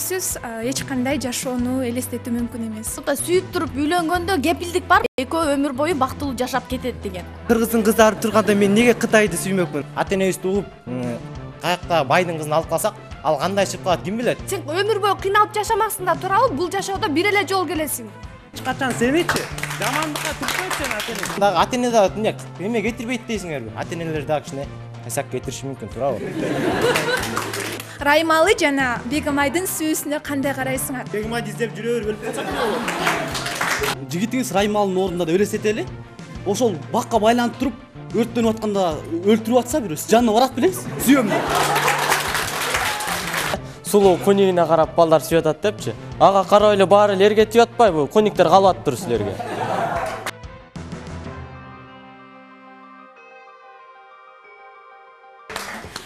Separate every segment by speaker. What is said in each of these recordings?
Speaker 1: сүйүүсүз эч кандай жашоону элестетүү мүмкүн эмес.
Speaker 2: Сүйүп туруп үйлөнгөндө кепилдик бар. Экөө өмүр бою бактылуу жашап кетет деген.
Speaker 3: Кыргыздын кыздары турганда мен неге Кытайды сүймөкмүн?
Speaker 4: Ата энебизди угуп, каякка байдын кызын алып калсак, ал кандай чыгып калат ким билет?
Speaker 2: Сен өмүр бою кыйналып жашамаксың да туурабы? Бул жашоодо бир эле жол келесиң.
Speaker 3: Эч качан сенечи жамандыкка турбойт сен ата эне.
Speaker 4: Дагы ата эне дагы эме кетирбейт дейсиңерби? Ата энелер дагы кичине кайсак кетириши мүмкүн, туурабы?
Speaker 1: Раймалы жана Бегимайдын сүйүүсүнө кандай карайсыңар?
Speaker 3: Бегимайды издеп жүрө берип өлүп калсак болот.
Speaker 5: Жигитиңиз Раймалдын ордунда да элестетели. Ошол бакка байланып туруп, өрттөнүп атканда өлтүрүп атса бирөө, жанына барат белеңиз? Сүйөм деп.
Speaker 6: Сулуу конигине карап балдар сүйүп атат депчи. Ага карап эле баары эле эрге тип атпайбы? Кониктер калып атыптыр силерге.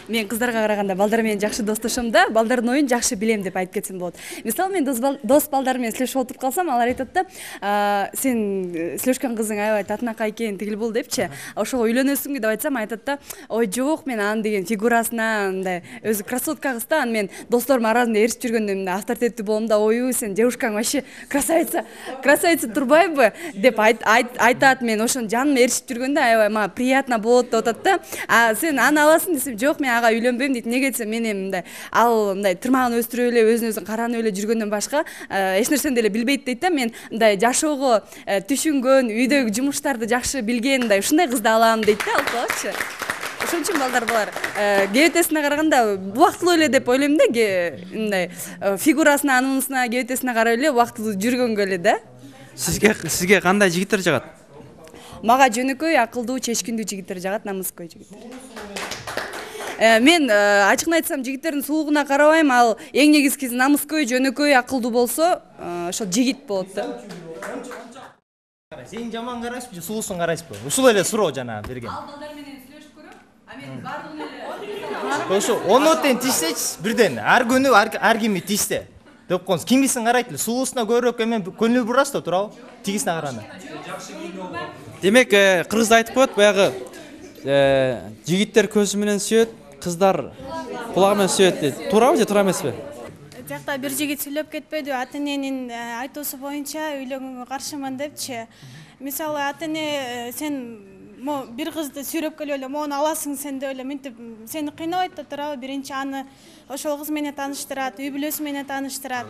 Speaker 7: Мен кыздарга караганда балдар менен жакшы достошом да, балдардын оюн жакшы билем деп айтып кетсем болот. Мисалы мен дос балдар менен сүйлөшүп отуруп калсам, алар айтат да, сен сүйлөшкөн кызың аябай татынакай экен, тигил бул депчи. Ошого үйлөнөсүңбү деп айтсам, айтат да, ой жок, мен анын деген фигурасына мындай өзү красотка кыз да, мен досторум арасында эришип жүргөндө мындай авторитеттүү болом да, ой сен девушкаң вообще красавица турбайбы деп айтат. Мен ошону жаным эришип жүргөндө аябай мага приятно болот деп атат да. А сен аны аласың десем, жок, мен ага үйлөнбөйм дейт. Неге десем, мен эми мындай ал мындай тырмагын өстүрүп эле өзүн каранып эле жүргөндөн башка эч нерсени деле билбейт дейт да. Мен мындай жашоого түшүнгөн, үйдөгү жумуштарды жакшы билген мындай ушундай кызды алам дейт да, алпачы. Ошон үчүн балдар булар кебетесине караганда убактылуу эле деп ойлойм да, мындай фигурасына, анысына, кебетесине карап эле убактылуу жүргөнгө эле да.
Speaker 5: Сизге кандай жигиттер жагат?
Speaker 7: Мага жөнөкөй, акылдуу, чечкиндүү жигиттер жагат, намыскөй жигиттер. Мен ачыгын айтсам, жигиттердин сулугуна карабайм, ал эң негизгиси намыскөй, жөнөкөй, акылдуу болсо, ошол жигит болот да.
Speaker 4: Сен жаман карайсызбы, сулуусун карайсызбы? Ушул эле суроо жана берген.
Speaker 7: Ал балдар менен сүйлөшүп көрөм, а мен бардыгын эле.
Speaker 4: Ошо 10 тен тишсечи, бирден ар күнү ар кимди тишсе деп коңуз. Кимисин карайт эле, сулуусуна көбүрөөк эме көңүл бурасыз да, туурабы? Тигисине караганда.
Speaker 5: Демек, кыргыз айтып коет, баягы жигиттер көзү менен сүйөт, кыздар кулагы менен сүйөт дейт. Туурабы же туура эмеспи?
Speaker 8: Жакта бир жигит сүйлөп кетпедиби, ата эненин айтуусу боюнча үйлөнгөнгө каршымын депчи. Мисалы, ата эне сен бир кызды сүйрөп келип эле моуну аласың сен деп эле мынтип сени кыйнабайт да, туурабы? Биринчи аны ошол кыз менен тааныштырат, үй бүлөсү менен тааныштырат.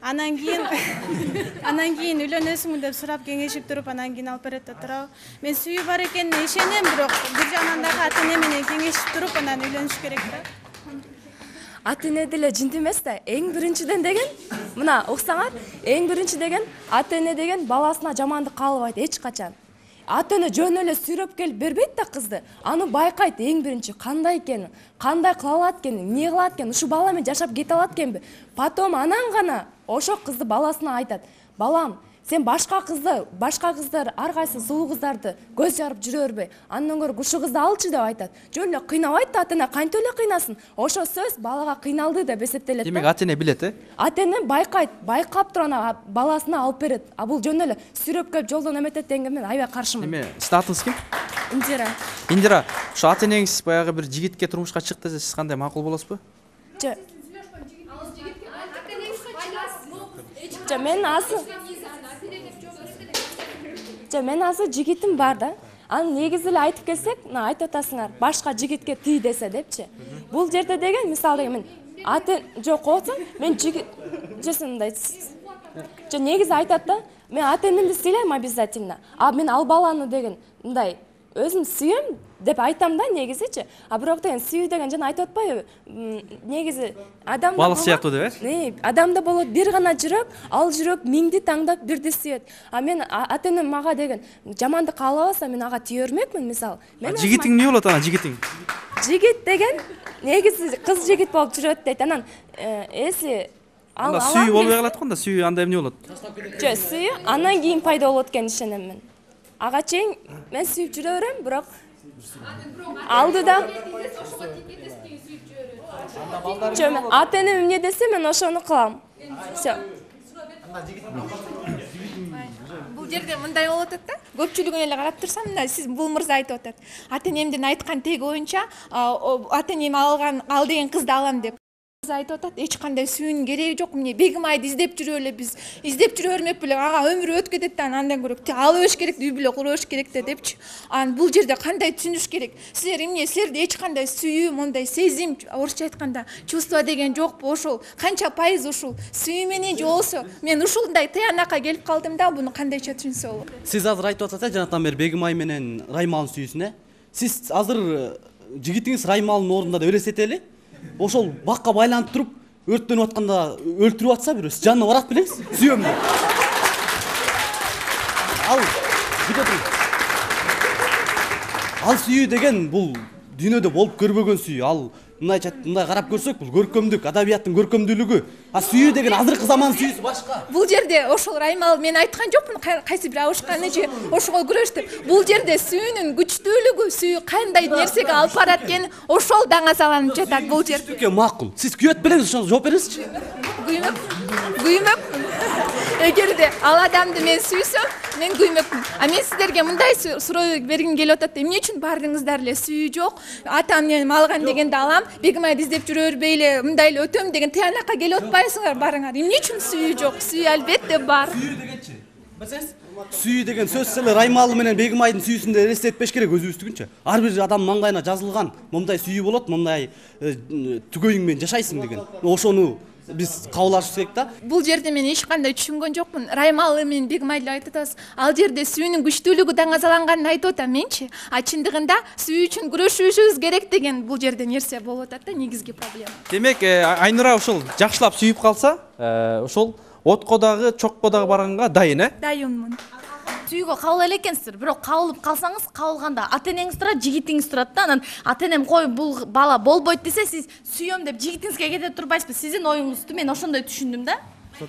Speaker 8: Анан кийин үйлөнөсүңбү деп сурап кеңешип туруп, анан кийин алып берет да, туурабы? Мен сүйүү бар экенине ишенем, бирок бир жагынан дагы ата эне менен кеңешип туруп, анан үйлөнүш керек да.
Speaker 2: Ата эне деле жинти эмес да. Эң биринчиден деген, мына уксаңар, эң биринчи деген ата эне деген баласына жамандык каалабайт эч качан. Ата эне жөн эле сүйрөп келип бербейт да кызды. Аны байкайт эң биринчи кандай экенин, кандай кыла алат экенин, эмне кыла алат экенин, ушу бала менен жашап кете алат экенби. Потом анан гана ошо кызды баласына айтат. Балам, сен башка кыздар, ар кайсы сулуу кыздарды көз жарып жүрө бербей, андан көрө ушу кызды алчы деп айтат. Жөн эле кыйнабайт да, ата эне кантип эле кыйнасын. Ошо сөз балага кыйналды деп эсептелет да.
Speaker 5: Демек, ата эне билет,
Speaker 2: Ата эне байкайт, байкап туруп ана баласына алып берет. А бул жөн эле сүйрөп келип жолдон эметет дегенге мен аябай каршымын.
Speaker 5: Эме, сиздин атыңыз ким?
Speaker 2: Индира.
Speaker 5: Индира, ушу ата энеңиз баягы бир жигитке турмушка чык десе, сиз кандай макул болосузбу?
Speaker 2: Мен азыр жигитим бар да. Аны негизи эле айтып келсек, мына айтып атасыңар, башка жигитке тий десе депчи. Бул жерде деген, мисалы мен жок болсом, мен жигит жесиндай. Негизи айтат да, мен ата энемди сыйлайм обязательно. А мен ал баланы деген мындай өзүм сүйөм деп айтам да негизичи. А бирок деген сүйүү деген жана айтып атпайбы? Негизи адамда
Speaker 5: балық сыяктуу деп,
Speaker 2: адамда болот бир гана жүрөк, ал жүрөк миңди таңдап бирди сүйөт. А мен ата энем мага деген жамандык каалабаса, мен ага тие бермекмин, мисалы.
Speaker 5: Жигитиң эмне болот ана жигитиң?
Speaker 2: Жигит деген негизи кыз жигит болуп жүрөт дейт. Анан эси
Speaker 5: анда сүйүү болбой калат го, анда сүйүү анда эмне болот?
Speaker 2: Жок, сүйүү андан кийин пайда болот экен ишенем мен. Ага чейин мен сүйүп жүрө берем, бирок алдыда ата энем эмне десе мен ошону кылам. Всё.
Speaker 1: Бул жерде мындай болуп атат да. Көпчүлүгүн эле карап турсам, мына сиз бул мырза айтып атат. Ата энемдин айткан теги боюнча ата энем ал деген кызды алам деп. айтып атат, эч кандай сүйүүнүн кереги жок. Эмне Бегим айды издеп жүрө эле биз. Издеп жүрө бермек беле, ага өмүрү өтүп кетет да андан көрө алып керек, үй бүлө курбаш керек да депчи. Анан бул жерде кандай түшүнүш керек? Силер эмне, силерде эч кандай сүйүү, мондай сезим, орусча айтканда, чувство деген жокпу? Ошол канча пайыз ушул сүйүү менен же болсо мен ушундай тыянакка келип калдым да, буну кандайча түшүнсө болот?
Speaker 9: Сиз азыр айтып атасыз, жанатан бери Бегим ай менен Раймалдын сүйүүсүнө. Сиз азыр жигитиңиз Раймалдын ордунда да элестетели. Ошол бакка байланып туруп, өрттөнүп атканда өлтүрүп атса бирөө, сиз жанына барат белеңиз? Сүйөм деп. Ал сүйүү деген бул дүйнөдө болуп көрбөгөн сүйүү. Ал мындай карап көрсөк, бул көркөмдүк, адабияттын көркөмдүүлүгү. А сүйүү деген азыркы заман сүйүүсү башка.
Speaker 1: Бул жерде ошол Раймал мен айткан жокмун, кайсы бир абышканы же ошого күрөш деп. Бул жерде сүйүүнүн күчтүүлүгү, сүйүү кандай нерсеге алып барат экен, ошол даңазаланып жатат бул жерде.
Speaker 9: Макул. Сиз күйөт белеңиз, ошону жооп бериңизчи.
Speaker 1: Күймөкмүн. Эгерде ал адамды мен сүйсөм, мен күймөкмүн. А мен сиздерге мындай суроо бергим келип атат. Эмне үчүн баарыңыздар эле сүйүү жок? Атам менен алган дегенде алам, Бегим айды издеп жүрө бербей эле мындай эле өтөм деген тыянакка келип атпайсыңар баарыңар. Эмне үчүн сүйүү жок? Сүйүү албетте бар.
Speaker 9: Сүйүү дегенчи. Билсеңиз, сүйүү деген сөз эле Раймалы менен Бегим айдын сүйүүсүндө элестетпеш керек өзүбүздүкүнчө. Ар бир адамдын маңдайына жазылган, мондай сүйүү болот, мондай түгөйүң менен жашайсың деген. Ошону биз кабылашыбыз керек да.
Speaker 1: Бул жерде мен эч кандай түшүнгөн жокмун. Раймалы менен Бегим айды айтып атасыз. Ал жерде сүйүүнүн күчтүүлүгү даңазаланганын айтып атам менчи. А чындыгында сүйүү үчүн күрөшүшүбүз керек деген бул жерде нерсе болуп атат да, негизги проблема.
Speaker 5: Демек Айнура ошол жакшылап сүйүп калса, ошол отко дагы, чокко дагы барганга дайын,
Speaker 1: Дайынмын.
Speaker 2: Сүйүүгө кабыл эле экенсиздер, бирок кабылып калсаңыз, кабылганда ата-энеңиз турат, жигитиңиз турат да. Анан ата-энем кой бул бала болбойт десе, сиз сүйөм деп жигитиңизге кете турбайсызбы? Сиздин оюңузду мен ошондой түшүндүм да.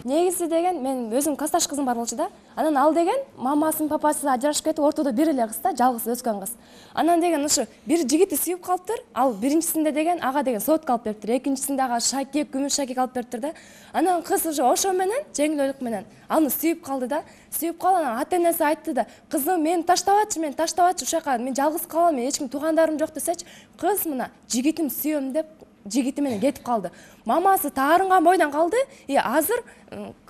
Speaker 10: Негизи деген мен өзүм классташ кызым бар болчу да. Анан ал деген мамасын, папасы ажырашып кетип, ортодо бир эле кыз да, жалгыз өскөн кыз. Анан деген ушу бир жигитти сүйүп калыптыр. Ал биринчисинде деген ага деген сотка алып бериптир. Экинчисинде ага шакек, күмүш шакек алып бериптир да. Анан кыз уже ошо менен, жеңилдүүлүк менен аны сүйүп калды да. Сүйүп калып анан ата-энеси айтты да, кызым мени таштабачы, ушака мен жалгыз калам, эч ким туугандарым жок десечи, кыз мына жигитим сүйөм деп жигити менен кетип калды. Мамасы таарынган бойдон калды. Азыр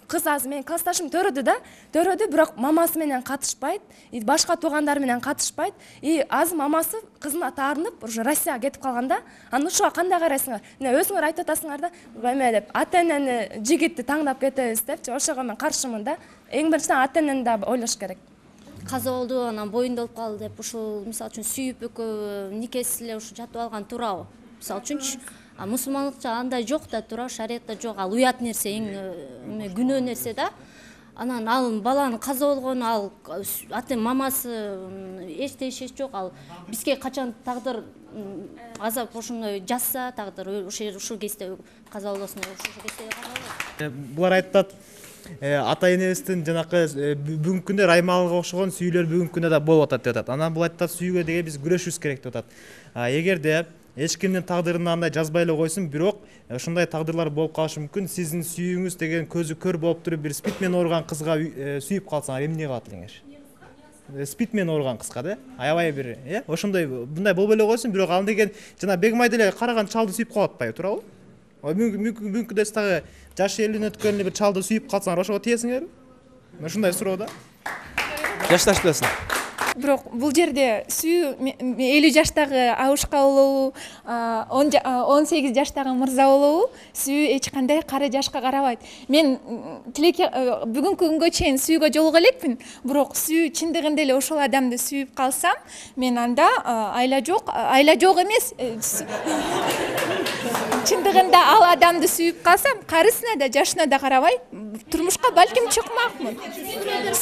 Speaker 10: кыз азыр менин классташым төрөдү да. Төрөдү, бирок мамасы менен катышпайт, башка туугандары менен катышпайт. Азыр мамасы кызына таарынып, уже Россияга кетип калган да. Анан ушуга кандай карайсыңар? Мына өзүңөр айтып атасыңар да, эме деп, ата-энени жигитти таңдап кетебиз депчи. Ошого мен каршымын да. Эң биринчиден ата-энени да ойлош керек.
Speaker 11: Каза болду, анан боюнда болуп калды деп, ушул мисалы үчүн сүйүп экөө никесиз эле ушу жатып алган туурабы? Мисалы үчүнчү, мусулмандыкта андай жок да, туурабы, шариятта жок. Ал уят нерсе, эң күнөө нерсе да. Анан ал баланын каза болгону, ал ата мамасы эч жок. Ал бизге качан тагдыр азап ошондой жазса, тагдыр ушул кезде каза болосун, ушул кезде.
Speaker 12: Булар айтат, ата-энебиздин жанакы бүгүнкү күндө Раймалга окшогон сүйүүлөр бүгүнкү күндө да болуп атат деп атат. Анан бул айтат, сүйүүгө деген биз күрөшүбүз керек деп атат. Эгерде эч кимдин тагдырына андай жазбай эле койсун, бирок ушундай тагдырлар болуп калышы мүмкүн. Сиздин сүйүүңүз деген көзү көр болуп туруп бир спид менен ооруган кызга сүйүп калсаңар эмне кылат элеңер? Спид менен ооруган кызга да? Аябай бир, ошондой мындай болбой эле койсун, бирок ал деген жана Бегим ай деле караган чалды сүйүп калып атпайбы, туурабы? Мүмкүн күндө дагы жашы 50 өткөн бир чалды сүйүп калсаңар ошого тиесиңерби? Ушундай суроо да.
Speaker 5: Жашташ билесиң.
Speaker 1: Бирок бул жерде сүйүү 50 жаштагы абышка болобу, 18 жаштагы мырза болобу, сүйүү эч кандай кары жашка карабайт. Мен тилекке бүгүнкү күнгө чейин сүйүүгө жолуга элекмин, бирок сүйүү чындыгында эле ошол адамды сүйүп калсам, мен анда айла жок эмес. Чындыгында ал адамды сүйүп калсам, карысына да, жашына да карабай, турмушка балким чыкмакмын.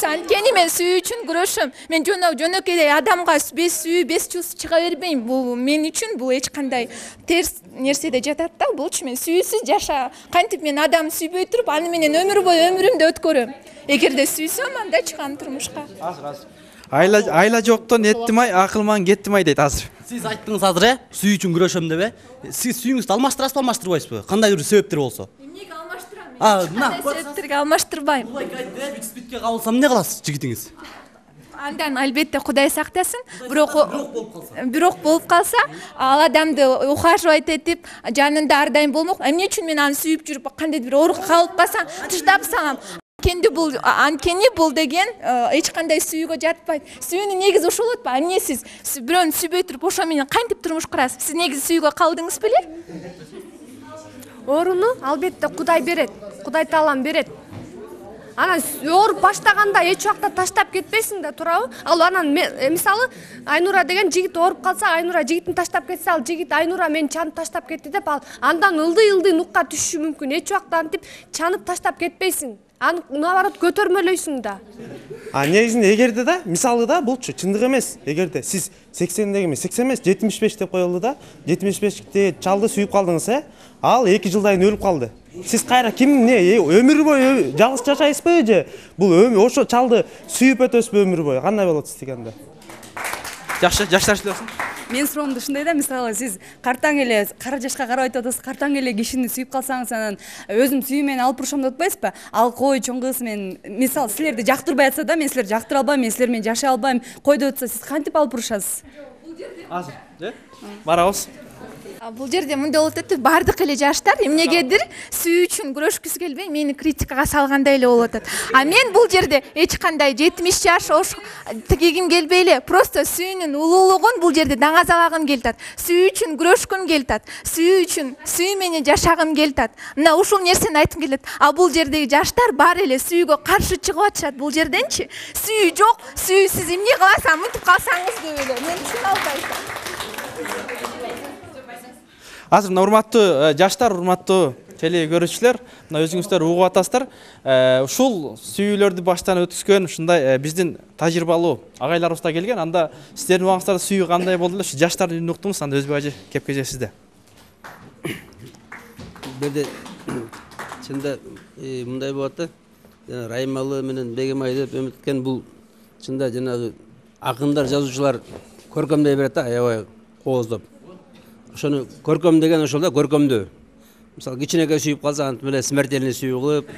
Speaker 1: Анткени мен сүйүү үчүн күрөшөм. Мен жөнөкөй адамга без сүйүү, без чувств чыга бербейм. Бул мен үчүн бул эч кандай терс нерседе жатат да. Булчу мен сүйүүсүз жаша. Кантип мен адам сүйбөй туруп, аны менен өмүр бою өмүрүмдү өткөрөм. Эгерде сүйсөм, анда чыгам турмушка.
Speaker 5: Айла жоктон эттим ай, акылман кеттим ай дейт азыр.
Speaker 9: Сиз айттыңыз азыр, сүйүү үчүн күрөшөм деп, сиз сүйүүңүздү алмаштырасызбы, алмаштырбайсызбы? Кандай бир себептер болсо?
Speaker 1: Эмнеге алмаштырам? Себептерге алмаштырбайм.
Speaker 9: Булай айтты, спидке кабылсам эмне кыласыз жигитиңиз?
Speaker 1: Андан албетте Кудай сактасын. Бирок болуп калса, ал адамды ухаживать этип, жанында ар дайым болмок. Эмне үчүн мен аны сүйүп жүрүп, кандайдыр бир оорук калып калсам, таштап салам. Анткени бул деген эч кандай сүйүүгө жатпайт. Сүйүүнүн негизи ошол болот ба? Эмне сиз бирөөнү сүйбөй туруп, ошо менен кантип турмуш курасыз? Сиз негизи сүйүүгө калдыңыз беле?
Speaker 10: Орууну албетте Кудай берет. Кудай таалам берет. Анан ооруп баштаганда эч убакта таштап кетпейсиң да, туурабы? Ал анан мисалы Айнура деген жигит ооруп калса, Айнура жигитин таштап кетсе, ал жигит Айнура мени чанып таштап кетти деп, ал андан ылдый нукка түшүшү мүмкүн. Эч убакта антип чанып таштап кетпейсиң. Аны наоборот көтөрмөлөйсүң да.
Speaker 3: Негизинде эгерде да, мисалы да, булчу чындык эмес. Эгерде сиз 80 эмес, 75 деп коелду да, 75-те чалды сүйүп калдыңыз, ал 2 жылдан кийин өлүп калды. Сиз кайра ким өмүр бою жалгыз жашайсызбы же бул ошо чалды сүйүп өтөсүзбү өмүр бою? Кандай болот сиз дегенде?
Speaker 5: Жакшы таштайсың.
Speaker 7: Менин суроомду ушундай да, мисалы сиз картаң эле, кара жашка карап айтып атасыз, картаң эле кишини сүйүп калсаңыз, анан өзүм сүйүүмөн алып бурушам деп атпайсызбы? Ал кой, чоң кыз, мен мисалы силерди жактырбай атса да, мен силерди жактыра албайм, мен силер менен жашай албайм, кой деп атса, сиз кантип алып бурушасыз?
Speaker 5: Азыр, барабыз.
Speaker 1: Бул жерде мындай болот да, бардык эле жаштар эмнегедир сүйүү үчүн күрөшкүсү келбей, мени критикага салгандай эле болуп атат. Мен бул жерде эч кандай 70 жаш тигигим келбей эле, просто сүйүүнүн улуулугун бул жерде даңазалагым келтат. Сүйүү үчүн күрөшкүм келтат. Сүйүү үчүн сүйүү менен жашагым келтат. Мына ушул нерсени айткым келет. Бул жердеги жаштар баары эле сүйүүгө каршы чыгып атышат. Бул жерденчи сүйүү жок, сүйүү сиз эмне кыласаң, мынтип калсаңыз деп эле. Мен түшүнө албайм.
Speaker 5: Азыр мына урматтуу жаштар, урматтуу теле көрүүчүлөр, мына өзүңүздөр угуп атасыздар. Ушул сүйүүлөрдү баштан өткүзгөн ушундай биздин тажрыйбалуу агайларыбыз да келген. Анда сиздердин убагыңыздарда сүйүү кандай болду эле? Ушу жаштарды үнүн уктуңуз, анда Өзбек ажы кепке сизде.
Speaker 13: Бирде чында мындай болот да. Раймалы менен Бегемай деп эметкен бул чында жанагы акындар, жазуучулар көркөмдөй берет да, аябай кооздоп. Ошону көркөм деген ошол да, көркөмдөө. Мисалы кичинекей сүйүп калса, антип эле смертельный сүйүү кылып,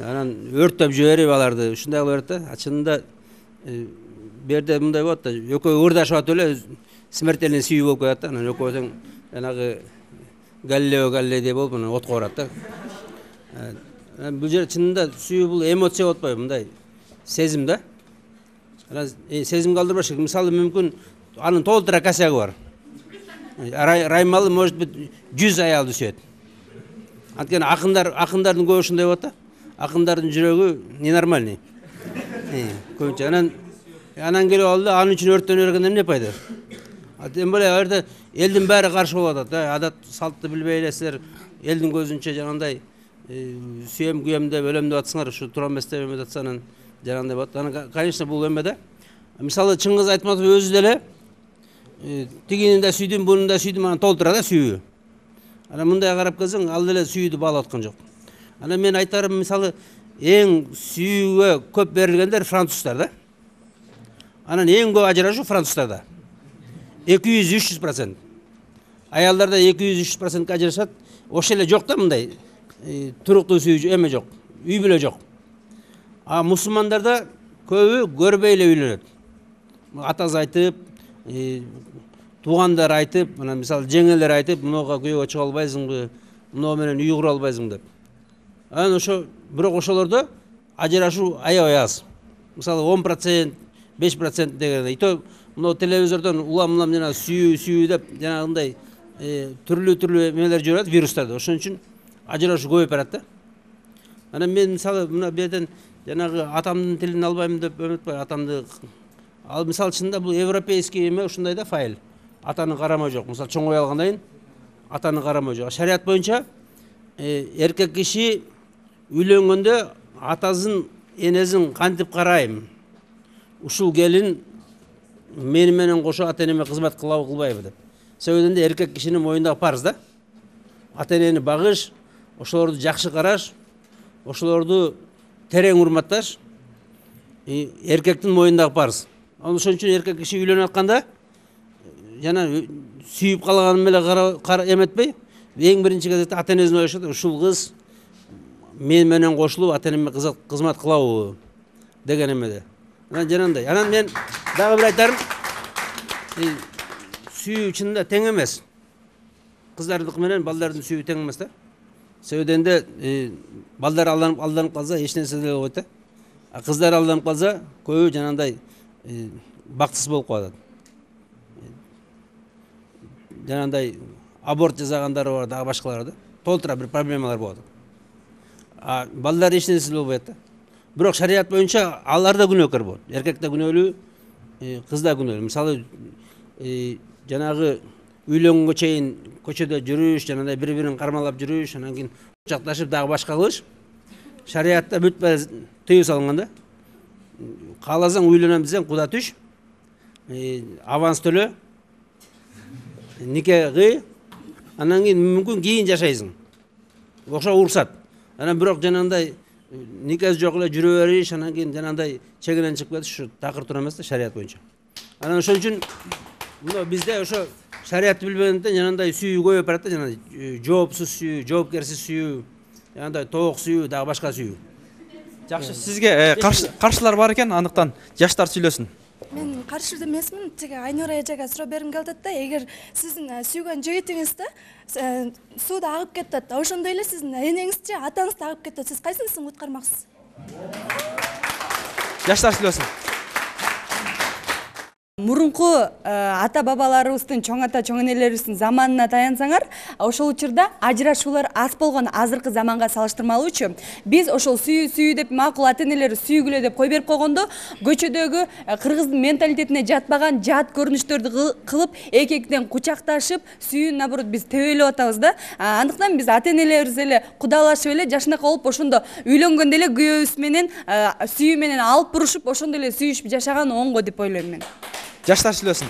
Speaker 13: анан өрттөп жиберип аларды, ушундай кылып берет да. Чынында берде мындай болот да, экөө ырдашып атып эле смертельный сүйүү болуп калат да. Анан экөөсүң жанагы Галилео болуп анан отко барат да. Бул жер чынында сүйүү бул эмоция болуп атпайбы, мындай сезим да. Анан сезимге алдырбаш керек. Мисалы мүмкүн анын толтура косягы бар. Раймалы может быть 100 аялды сүйөт. Анткени акындардын көбү ушундай болот да. Акындардын жүрөгү ненормальный. Көбүнчө анан келип алды, анын үчүн өрттөнө бергенден эмне пайда? Тем более аларда элдин баары каршы болуп атат да. Адат салтты билбей эле силер элдин көзүнчө жанагындай сүйөм күйөм деп өлөм деп атсыңар, ушу тура эмес деп эметип атсанын жанагындай болот. Анан конечно бул эме да. Мисалы Чыңгыз Айтматов өзү деле тигинин да сүйдүм, бунун да сүйдүм, анан толтура да сүйүү. Анан мындай карап келсең, ал деле сүйүүдү баалап аткан жок. Анан мен айтарым, мисалы эң сүйүүгө көп берилгендер француздар да. Анан эң көп ажырашуу француздарда. 200-300%. Аялдарда 200-300% ажырашат. Ошол эле жок да мындай туруктуу сүйүү эме жок. Үй бүлө жок. Мусулмандарда көбү көрбөй эле үйлөнөт. Атасы айтып, туугандар айтып, мына мисалы жеңелер айтып, мынога күйөөгө чыга албайсыңбы, мыноо менен үй кура албайсың деп. Анан ошо бирок ошолордо ажырашуу аябай аз. Мисалы 10%, 5% деген. Ито мына телевизордон улам жана сүйүү деп жанагындай түрлүү эмелер жүрөт вирустарды. Ошон үчүн ажырашуу көбөйүп барат да. Анан мен мисалы мына берден жанагы атамдын тилин албайм деп эметпай, атамды ал мисалы чынында бул европейский эме ушундай да файл. Атанын карамы жок. Мисалы чоңой алгандан кийин атанын карамы жок. Шарият боюнча эркек киши үйлөнгөндө атасын, энесин кантип карайм? Ушул келин мени менен кошо ата-энеме кызмат кылабы, кылбайбы деп. Себебинде эркек кишинин моюндагы парыз да. Ата-энени багыш, ошолорду жакшы караш, ошолорду терең урматташ эркектин моюндагы парыз. Ошон үчүн эркек киши үйлөнүп атканда жана сүйүп калганы менен эметпей, эң биринчи кезекте ата-энесин ойлошот, ушул кыз мен менен кошулуп ата-энеме кызмат кылабы деген эмеде. Анан жанагындай. Анан мен дагы бир айтарым, сүйүү чынында тең эмес. Кыздардыкы менен балдардын сүйүү тең эмес да. Себебинде балдар алданып калса эч нерсе деле болбойт да. А кыздар алданып калса көбү жанагындай бактысыз болуп калат. Жанагындай аборт жасагандары бар, дагы башкалар да. Толтура бир проблемалар болот. А балдар эч нерсе болбойт да. Бирок шарият боюнча алар да күнөөкөр болот. Эркек да күнөөлүү, кыз да күнөөлүү. Мисалы жанагы үйлөнгөнгө чейин көчөдө жүрүш, жанагындай бири-бирин кармалап жүрүш, анан кийин кучакташып дагы башка кылыш. Шариятта бүт баары тыюу салынган да. Кааласаң үйлөнөм десең куда түш, аванс төлө, нике кый, анан кийин мүмкүн кийин жашайсың. Окшо уруксат. Анан бирок жанагындай никез жок эле жүрө бериш, анан кийин жанагындай чегинен чыгып кетиш ушу такыр туура эмес да шарият боюнча. Анан ошон үчүн бизде ошо шариятты билбегенден жанагындай сүйүү көбөйүп барат да, жанагындай жоопсуз сүйүү, жоопкерсиз сүйүү, жанагындай тоок сүйүү, дагы башка сүйүү.
Speaker 5: Жакшы, сизге каршылар бар экен, андыктан жаштар сүйлөсүн.
Speaker 14: Мен каршы эмесмин. Тиги Айнура эжеге суроо бергим келип атат да. Эгер сиздин сүйгөн жигитиңизди сууда агып кетет, ошондой эле сиздин энеңизди, атаңызды агып кетет, сиз кайсынысын куткармаксыз?
Speaker 5: Жаштар сүйлөсүн.
Speaker 7: Мурунку ата бабаларыбыздын, чоң ата чоң энелерибиздин заманына таянсаңар, ошол учурда ажырашуулар аз болгон азыркы заманга салыштырмалуучу биз ошол сүйүү деп макул ата энелер сүйгүлө деп кой берип койгондо көчөдөгү кыргыздын менталитетине жатпаган жат көрүнүштөрдү кылып эки-экиден кучакташып сүйүүнү наоборот биз тебелеп атабыз да. Андыктан биз ата энелерибиз эле кудалашып эле жашынака болуп ошондо үйлөнгөндө эле күйөөбүз менен сүйүү менен алып бурушуп ошондо эле сүйүшүп жашаган оңго деп ойлойм мен.
Speaker 5: Жаштар сүйлөсүн.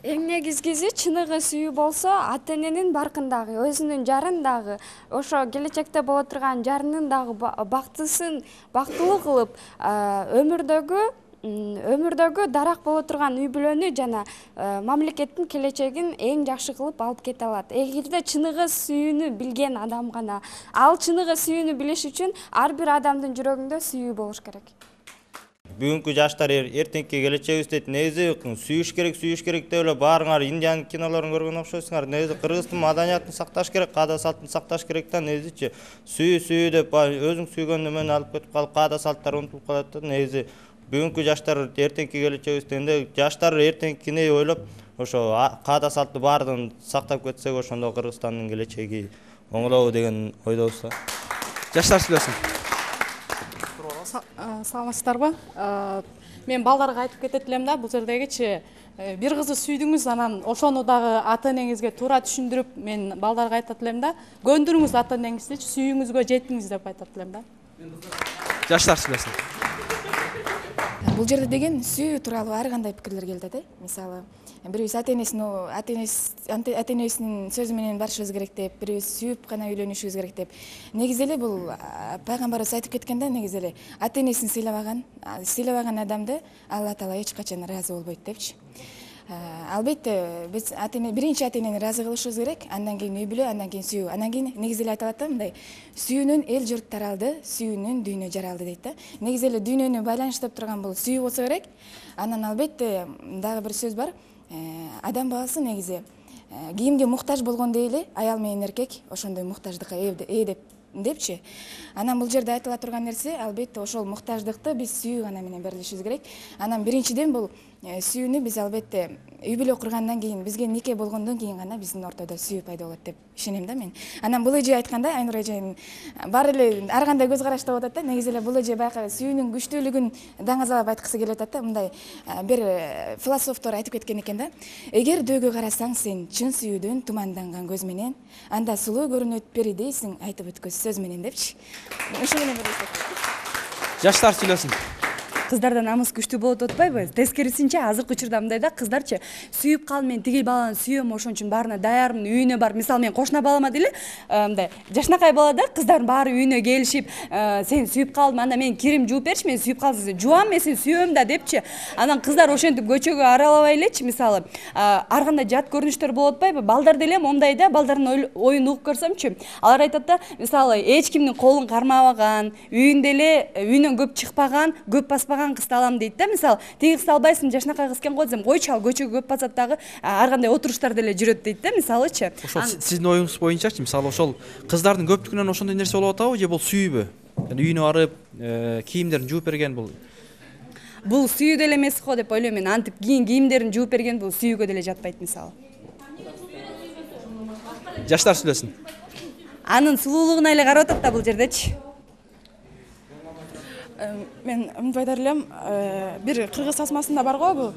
Speaker 10: Эң негизгиси чыныгы сүйүү болсо, ата эненин баркындагы, өзүнүн жарындагы, ошо келечекте боло турган жарынын дагы бактылуу кылып, өмүрдөгү дарак боло турган үй бүлөнү жана мамлекеттин келечегин эң жакшы кылып алып кете алат. Эгерде чыныгы сүйүүнү билген адам гана, ал чыныгы сүйүүнү билиш үчүн ар бир адамдын жүрөгүндө сүйүү болуш керек.
Speaker 4: Бүгүнкү жаштар эртеңки келечегибиз дейт. Негизи сүйүш керек деп эле баарыңар Индиянын кинолорун көргөн окшойсуңар. Негизи кыргыздын маданиятын сакташ керек, каада салтын сакташ керек да. Негизичи сүйүү деп өзүң сүйгөн немен алып кетип калып, каада салттар унутулуп калат да. Негизи бүгүнкү жаштар эртеңки келечегибиз дейт. Жаштар эртеңкини ойлоп, ошо каада салтты баардыгын сактап кетсек, ошондо Кыргызстандын келечеги оңолобу деген ойдобуз да.
Speaker 5: Жаштар сүйлөсүн.
Speaker 15: Саламатсыздарбы? Мен балдарга айтып кетет элем да, бул жердегичи бир кызды сүйдүңүз, анан ошону дагы ата энеңизге туура түшүндүрүп, мен балдарга айтат элем да, көндүрүңүз ата энеңизди, сүйүүңүзгө жетиңиз деп айтат элем да.
Speaker 5: Жаштар сүйлөсүн.
Speaker 16: Бул жерде деген сүйүү тууралуу ар кандай пикирлер келет да. Мисалы, бирөөбүз ата энесинин сөзү менен барышыбыз керек деп, бирөөбүз сүйүп гана үйлөнүшүбүз керек деп. Негизи эле бул пайгамбарыбыз айтып кеткен да, негизи эле ата энесин сыйлабаган адамды Алла Таала эч качан ыраазы болбойт депчи. Албетте биз биринчи ата энени ыраазы кылышыбыз керек, андан кийин үй бүлө, андан кийин сүйүү. Андан кийин негизи эле айтылат да, мындай сүйүүнүн эл журт таралды, сүйүүнүн дүйнө жаралды дейт да. Негизи эле дүйнөнү байланыштырып турган бул сүйүү болсо керек. Анан албетте дагы бир сөз бар. Адам баласы негизи кийимге муктаж болгондой эле аял менен эркек ошондой муктаждыкка ээ депчи. Анан бул жерде айтыла турган нерсе, албетте ошол муктаждыкты биз сүйүү гана менен берилишибиз керек. Анан биринчиден бул сүйүүнү биз албетте үй бүлө кургандан кийин, бизге нике болгондон кийин гана биздин ортодо сүйүү пайда болот деп ишенем да мен. Анан бул эже айтканда, Айнура эженин баары эле ар кандай көз карашта болуп атат да. Негизи эле бул эже баягы сүйүүнүн күчтүүлүгүн даңазалап айткысы келип атат да. Мындай бир философтор айтып кеткен экен да. Эгер дөөгө карасаң сен чын сүйүүдөн туманданган көз менен, анда сулуу көрүнөт пери дейсиң айтып өткөз сөз менен депчи. Ошо менен
Speaker 5: Жаштар сүйлөсүн.
Speaker 7: кыздарда намыс күчтүү болот атпайбы? Тескерисинче азыркы учурда мындай да, кыздарчы сүйүп кал, мен тигил баланы сүйөм, ошон үчүн баарына даярмын, үйүнө бар. Мисалы мен кошуна балама деле мындай жашынакай балада кыздардын баары үйүнө келишип, сен сүйүп калдым, анда мен кирим жууп берчи, мен сүйүп калдым, жуам, мен сени сүйөм да депчи. Анан кыздар ошентип көчөгө аралабай элечи, мисалы ар кандай жат көрүнүштөр болот атпайбы? Балдар деле момундай да, балдардын оюн угуп көрсөмчү, алар айтат да, мисалы эч кимдин колун кармабаган, үйүндө эле үйүнөн көп чыкпаган, көп баспаган кызды алам дейт да. Мисалы тиги кызды албайсың, жашынакай кыз экен го десем, койчу ал көчөгө көп басат дагы, ар кандай отуруштар деле жүрөт дейт да, мисалычы.
Speaker 5: Ошол сиздин оюңуз боюнчачы, мисалы ошол кыздардын көптүгүнөн ошондой нерсе болуп атабы же бул сүйүүбү? Үйүнө барып, кийимдерин жууп берген бул.
Speaker 7: Бул сүйүү деле эмес го деп ойлойм мен. Антип кийимдерин жууп берген бул сүйүүгө деле жатпайт мисалы.
Speaker 5: Жаштар сүйлөсүн.
Speaker 7: Анын сулуулугуна эле карап атат да бул жердечи.
Speaker 17: Мен мынтип айтар элем, бир кыргыз тасмасында бар го бул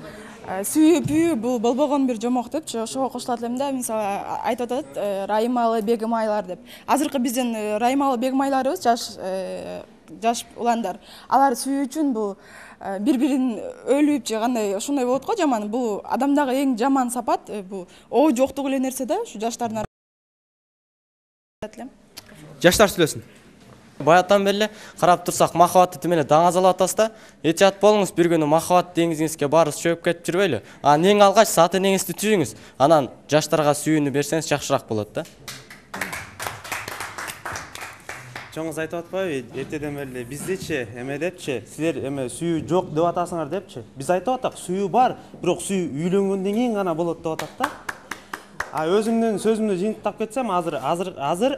Speaker 17: сүйүү пүйүү бул болбогон бир жомок депчи, ошого кошулат элем да. Мисалы айтып атат райымалы бегим айлар деп. Азыркы биздин райымалы бегим айларыбыз жаш уландар. Алар сүйүү үчүн бул бири-бирин өлүп же кандай ошондой болот го жаман. Бул адамдагы эң жаман сапат, бул оо жоктугу эле нерсе да, ушу жаштардын
Speaker 5: Жаштар сүйлөсүн.
Speaker 6: Баяттан бери карап турсак, махабатты тим эле даңазалап атасыз да. Эчат болуңуз, бир күнү махабат деңизиңизге барып чөгүп кетип жүрбөйлү. Эң алгач ата энеңизди түзүңүз. Анан жаштарга сүйүүнү берсеңиз жакшыраак болот да.
Speaker 3: Жоңуз айтып атпайбы, эртеден бери биздечи эме депчи, силер эме сүйүү жок деп атасыңар депчи. Биз айтып атак, сүйүү бар, бирок сүйүү үйлөнгөндөн кийин гана болот деп атат да. Өзүмдүн сөзүмдү жыйынтыктап кетсем, азыр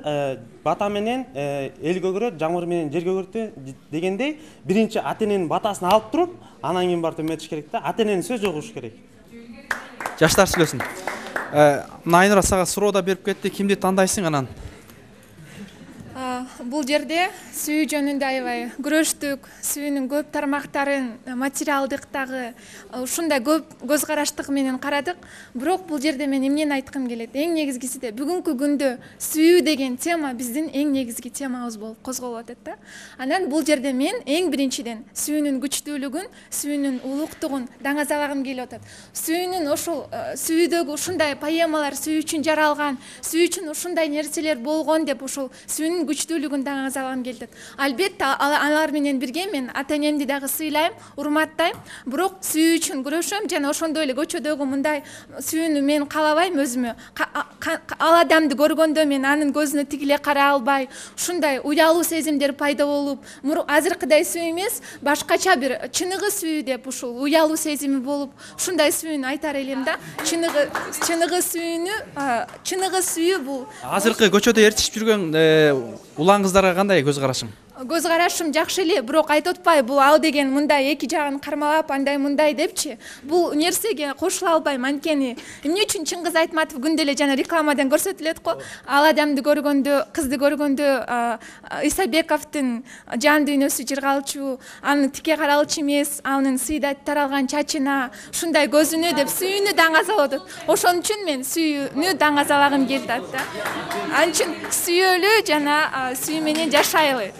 Speaker 3: бата менен эл көгөрөт, жамгыр менен жер көгөрөт дегендей, биринчи ата эненин батасын алып туруп, анан кийин барып эметиш керек да. Ата эненин сөзү угуш керек.
Speaker 5: Жаштар сүйлөсүн. Айнура сага суроо да берип кетти. Кимди тандайсың анан?
Speaker 1: Бул жерде сүйүү жөнүндө аябай күрөштүк, сүйүүнүн көп тармактарын материалдык дагы ушундай көп көз караштык менен карадык. Бирок бул жерде мен эмнени айткым келет? Эң негизгиси де бүгүнкү күндө сүйүү деген тема биздин эң негизги темабыз болуп козголуп атат да. Анан бул жерде мен эң биринчиден сүйүүнүн күчтүүлүгүн, сүйүүнүн улуктугун даңазалагым келип атат. Сүйүүнүн ошол сүйүүдөгү ушундай поэмалар сүйүү үчүн жаралган, сүйүү үчүн ушундай нерселер болгон деп ошол сүйүүнүн күчтүүлүгүн даңазалагым келет. Албетте алар менен бирге мен ата энемди дагы сыйлайм, урматтайм. Бирок сүйүү үчүн күрөшөм жана ошондой эле көчөдөгү мындай сүйүүнү мен каалабайм өзүмө. Ал адамды көргөндө мен анын көзүнө тигиле карай албай, ушундай уялуу сезимдер пайда болуп, азыркыдай сүйүү эмес, башкача бир чыныгы сүйүү деп ушул уялуу сезими болуп, ушундай сүйүүнү айтар элем да. Чыныгы сүйүү бул.
Speaker 5: Азыркы көчөдө ээрчишип жүргөн улан кыздарга кандай көз карашың?
Speaker 1: Көз карашым жакшы эле, бирок айтып атпайбы, бул ал деген мындай эки жагын кармалап, андай мындай депчи. Бул нерсеге кошула албайм, анткени эмне үчүн Чыңгыз Айтматов күндө эле жана рекламадан көрсөтүлөт го. Ал адамды көргөндө, кызды көргөндө Исабековдун жан дүйнөсү жыргалчу, аны тике каралчу эмес, анын сыйда таралган чачына, ушундай көзүнө деп сүйүүнү даңазалап атат. Ошон үчүн мен сүйүүнү даңазалагым келип атат да. Анын үчүн сүйөлү жана сүйүү менен жашайлы.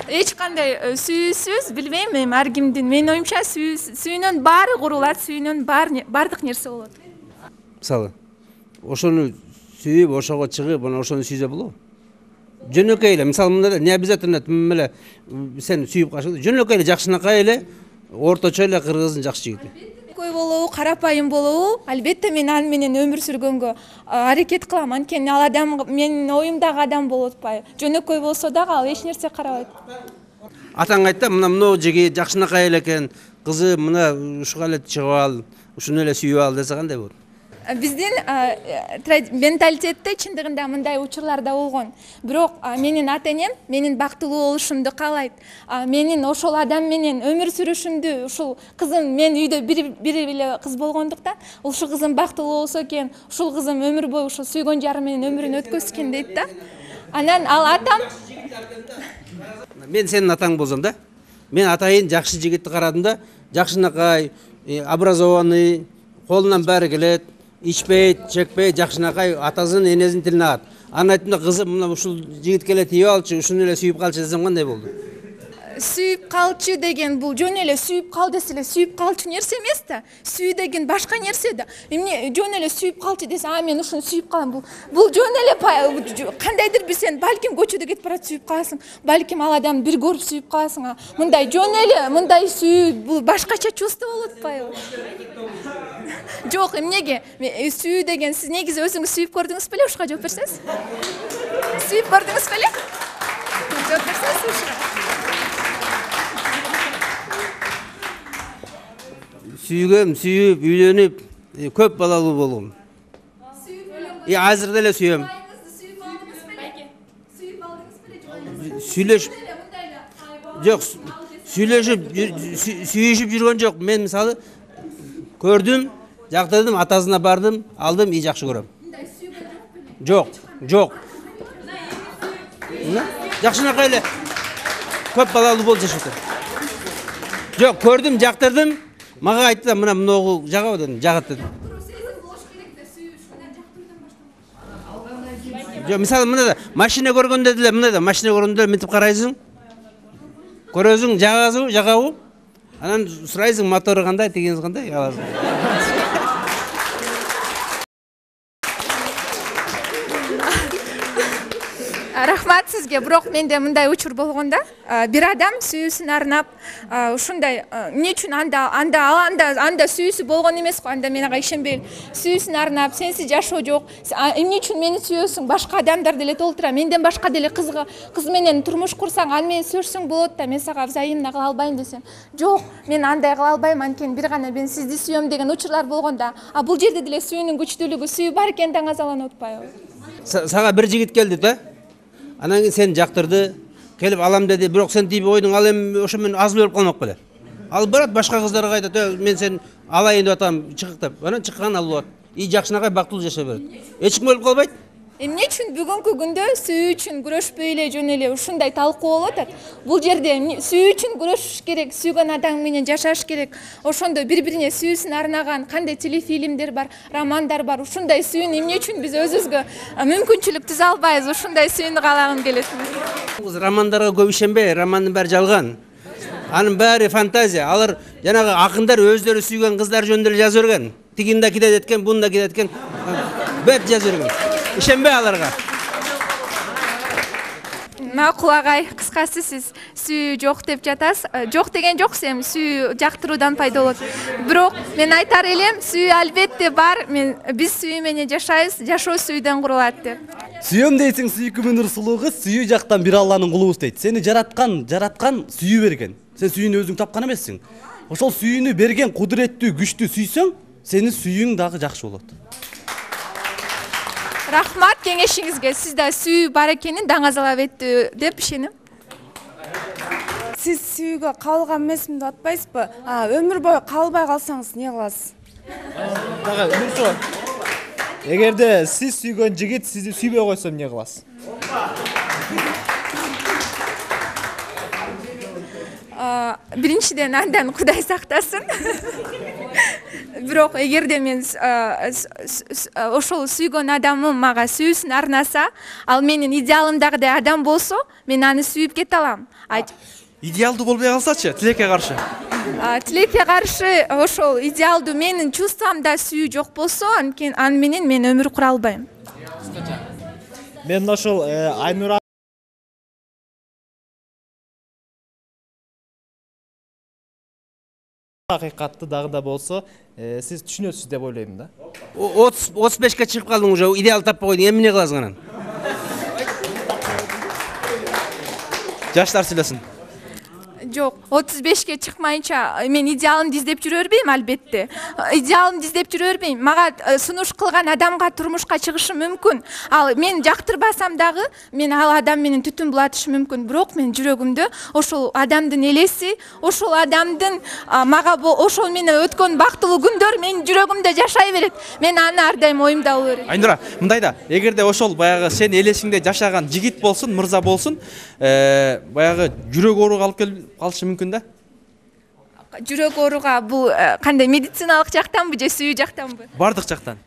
Speaker 1: Эч кандай сүйүүсүз билбейм, ар кимдин менин оюмча сүйүүнүн баары курулат, сүйүүнүн бардык нерсе болот.
Speaker 13: Мисалы, ошону сүйүп, ошого чыгып, ошону сүйсө болобу? Жөнөкөй эле, мисалы мындай не обязательно эле сен сүйүп калшы. Жөнөкөй эле жакшынакай эле, орточо эле кыргыздын жакшы жигити.
Speaker 1: Көй болобу, карапайым болобу, албетте мен ал менен өмүр сүргөнгө аракет кылам, анткени ал адам менин оюмдагы адам болуп атпайбы. Жөнөкөй болсо дагы ал эч нерсе карабайт.
Speaker 13: Атаң айтты, мына жигит жакшынакай эле экен, кызы мына ушуга эле чыгып ал, ушуну эле сүйүп ал десе кандай болот?
Speaker 1: Биздин менталитетте чындыгында мындай учурлар да болгон. Бирок менин ата энем менин бактылуу болушумду каалайт. Менин ошол адам менен өмүр сүрүшүмдү, ушул кызым, мен үйдө бир эле кыз болгондуктан, ушул кызым бактылуу болсо экен, ушул кызым өмүр бою ушул сүйгөн жарым менен өмүрүн өткөзсө экен дейт да. Анан ал атам
Speaker 13: мен сенин атаң болсом да, мен атайын жакшы жигитти карадым да, жакшынакай, образованный, колунан баары келет, ичпейт, чекпейт, жакшынакай, атасынын, энесинин тилин агат. Анан айттым да, кызым, мына ушул жигит келе тийип алчы, ушуну эле сүйүп калчы десем кандай болду?
Speaker 1: сүйүп калчу деген бул жөн эле сүйүп кал десе эле сүйүп калчу нерсе эмес да. Сүйүү деген башка нерсе да. Эмне жөн эле сүйүп калчу десе, мен ушуну сүйүп калам. Бул жөн эле кандайдыр бир сен балким көчөдө кетип барат сүйүп каласың. Балким ал адамды бир көрүп сүйүп каласың. Мындай жөн эле, мындай сүйүү бул башкача чувство болуп атпайбы? Жок, эмнеге? Сүйүү деген сиз негизи өзүңүз сүйүп көрдүңүз беле? Ушуга жооп берсеңиз. Сүйүп көрдүңүз беле? Жооп берсеңиз ушуга.
Speaker 13: Сүйгөм, сүйүп, үйлөнүп, көп балалуу болгом. Азыр деле сүйөм. Сүйлөшүп. Жок, сүйүшүп жүргөн жок. Мен мисалы көрдүм, жактырдым, атасына бардым, алдым, жакшы көрөм. Жок, жок. Жакшынакай эле көп балалуу болуп жашап атат. Жок, көрдүм, жактырдым. Мага айтты да, мына мыногу жагабы дедим, жагат дедим. Жок, мисалы мына да машина көргөндө деле, мына да машина көргөндө мынтип карайсың. Көрөсүң, жагабы. Анан сурайсың, мотору кандай, тигиниз кандай, аласың.
Speaker 1: Рахмат сизге. Бирок менде мындай учур болгонда, бир адам сүйүүсүн арнап, ушундай эмне үчүн анда сүйүүсү болгон эмес го, анда мен ага ишенбейм. Сүйүүсүн арнап, сенсиз жашоо жок. Эмне үчүн мени сүйөсүң? Башка адамдар деле толтура. Менден башка деле кыз менен турмуш курсаң, ал менен сүрсөң болот да, мен сага взаимно кыла албайм десем. Жок, мен андай кыла албайм, анткени бир гана мен сизди сүйөм деген учурлар болгонда, бул жерде деле сүйүүнүн күчтүүлүгү, сүйүү бар экен даңазаланып атпайбы?
Speaker 13: Сага бир жигит келди да. Анан кийин сен жактырды, келип алам деди, бирок сен тип ойдуң, ал эми ошо менен азыл өлүп калмак беле. Ал барат башка кыздарга айтат, мен сен алайын деп атам, чыгык деп. Анан чыккан ал болот. Жакшынакай бактылуу жашай берет. Эч ким өлүп калбайт.
Speaker 1: Эмне үчүн бүгүнкү күндө сүйүү үчүн күрөшпөй эле жөн эле ушундай талкуу болуп атат? Бул жерде сүйүү үчүн күрөшүш керек, сүйгөн адам менен жашаш керек. Ошондо бири-бирине сүйүүсүн арнаган кандай телефилмдер бар, романдар бар. Ушундай сүйүүнү эмне үчүн биз өзүбүзгө мүмкүнчүлүк түзө албайбыз? Ушундай сүйүүнү каалагым келет.
Speaker 13: Романдарга көп ишенбей, романдын баары жалган. Анын баары фантазия. Алар жанагы акындар өздөрү сүйгөн кыздар жөнүндө эле жазып берген. Тигин да кидет эткен, бун да кидет эткен. Бет жазып берген. Ишенбей аларга.
Speaker 1: Макул агай, кыскасы сиз сүйүү жок деп жатасыз. Жок деген жоксуз, эми сүйүү жактыруудан пайда болот. Бирок мен айтар элем, сүйүү албетте бар. Биз сүйүү менен жашайбыз, жашоо сүйүүдөн курулат деп.
Speaker 9: Сүйөм дейсиң, сүйкүмүн ырсулуу кыз, сүйүү жактан бир Алланын кулубуз дейт. Сени жараткан сүйүү берген. Сен сүйүүнү өзүң тапкан эмессиң. Ошол сүйүүнү берген кудуреттүү, күчтүү сүйсөң, сени сүйүүң дагы жакшы болот.
Speaker 1: Рахмат кеңешиңизге. Сизде сүйүү бар экенин даңазалап этти деп ишенем.
Speaker 17: Сиз сүйүүгө кабылган эмесмин деп атпайсызбы? Өмүр бою кабылбай калсаңыз эмне кыласыз?
Speaker 12: Дагы бир суроо. Эгерде сиз сүйгөн жигит сизди сүйбөй койсо эмне кыласыз?
Speaker 1: Биринчиден андан Кудай сактасын. Бирок эгерде мен ошол сүйгөн адамым мага сүйүүсүн арнаса, ал менин идеалымдагыдай адам болсо, мен аны сүйүп кете алам.
Speaker 5: Идеалдуу болбой калсачы, тилекке каршы.
Speaker 1: Тилекке каршы ошол идеалдуу менин чувствомдо сүйүү жок болсо, аны менен мен өмүр кура албайм.
Speaker 12: Мен ошол Айнура акыйкатты дагы да болсо, сиз түшүнөсүз деп ойлойм да.
Speaker 13: 35ке чыгып калдың уже, идеал таппай койдуң, эмне кыласың анан?
Speaker 5: Жаштар сүйлөсүн.
Speaker 1: Жок, 35ке чыкмайынча мен идеалымды издеп жүрө бербейм, албетте. Идеалымды издеп жүрө бербейм. Мага сунуш кылган адамга турмушка чыгышым мүмкүн. Ал мен жактырбасам дагы, мен ал адам менен түтүн булатышым мүмкүн. Бирок мен жүрөгүмдө ошол адамдын элеси, ошол адамдын мага ошол менен өткөн бактылуу күндөр менин жүрөгүмдө жашай берет. Мен аны ар дайым оюмда боло берем.
Speaker 5: Айнура, мындай да, эгерде ошол баягы сен элесиңде жашаган жигит болсун, мырза болсун, баягы жүрөк ооруга алып калышы мүмкүн да?
Speaker 1: жүрөк ооруга бул кандай медициналык жактанбы же сүйүү жактанбы?
Speaker 5: Бардык жактан.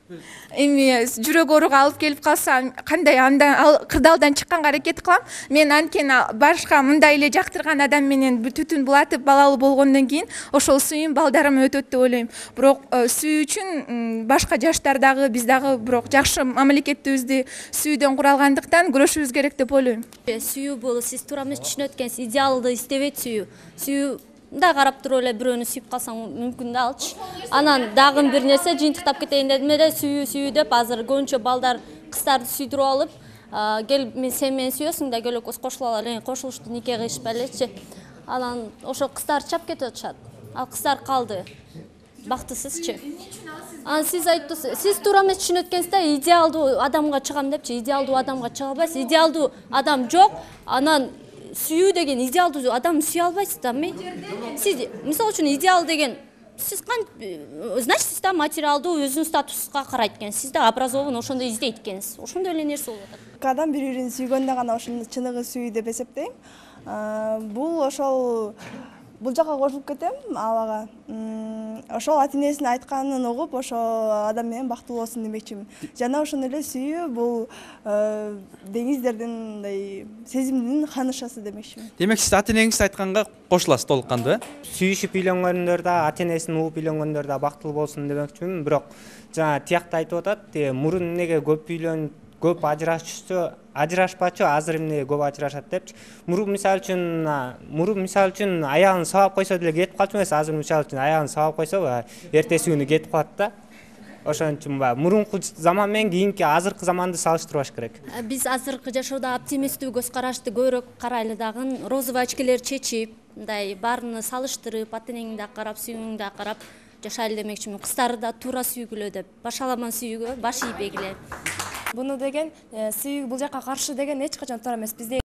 Speaker 1: Эми жүрөк ооруга алып келип калса кандай андан кырдаалдан чыкканга аракет кылам. Мен анткени башка мындай эле жактырган адам менен түтүн булатып балалуу болгондон кийин ошол сүйүүм балдарыма өтөт деп ойлойм. Бирок сүйүү үчүн башка жаштар дагы биз дагы бирок жакшы мамлекетибизди сүйүүдөн куралгандыктан күрөшүбүз керек деп ойлойм.
Speaker 11: Сүйүү бул сиз туура эмес түшүнүп өткөнсүз, идеалды издебейт сүйүү. Сүйүү да карап туруп эле бирөөнү сүйүп калсаң мүмкүн да алчы. Анан дагы бир нерсе жыйынтыктап кетейин дедим эле, сүйүү деп азыр көбүнчө балдар кыздарды сүйдүрүп алып, кел сен мени сүйөсүң да көлөкөз кошула алалы, кошулушту нике кылышпай элечи. Анан ошо кыздар чап кетип атышат. Ал кыздар калды. Бактысызчы. Анан сиз айттыңыз, сиз туура эмес түшүнүп өткөнсүз да, идеалдуу адамга чыгам депчи, идеалдуу адамга чыга албайсыз. Идеалдуу адам жок. Анан сүйүү деген идеалдуу адам сүйө албайсыз да эми. Сиз мисалы үчүн идеал деген сиз значит сиз да материалдуу өзүнүн статусуңузга карайт экенсиз да, образован ошондой издейт экенсиз. Ошондой эле нерсе болуп атат.
Speaker 14: Адам бири-бирин сүйгөндө гана ошону чыныгы сүйүү деп эсептейм. Бул ошол бул жака кошулуп кетем алага. Ошол ата-энесинин айтканын угуп, ошол адам менен бактылуу болсун демекчимин. Жана ошондой эле сүйүү бул деңиздердин мындай сезимдин ханышасы демекчимин.
Speaker 5: Демек сиз ата-энеңиз айтканга кошуласыз толук кандуу,
Speaker 18: Сүйүшүп үйлөнгөндөр да, ата-энесин угуп үйлөнгөндөр да бактылуу болсун демекчимин. Бирок жана тиякта айтып атат, мурун эмнеге көп үйлөнүп көп ажырашпачу, азыр эмне көп ажырашат депчи. Мурун мисалы үчүн аягын сабап койсо деле кетип калчу эмес, азыр мисалы үчүн аягын сабап койсо эртеси күнү кетип калат да. Ошон үчүн мурунку заман менен кийинки азыркы заманды салыштырбаш керек.
Speaker 11: Биз азыркы жашоодо оптимисттүү көз карашты көбүрөөк карайлы дагы, розовый очкилер чечип, мындай баарыны салыштырып, ата-энеңди да карап, сүйүүңдү да карап жашайлы демекчимин. Кыздарды да туура сүйгүлө деп, башаламан сүйүүгө баш ийбегиле.
Speaker 10: Буну деген сүйүү бул жака каршы деген эч качан туура эмес. Бизде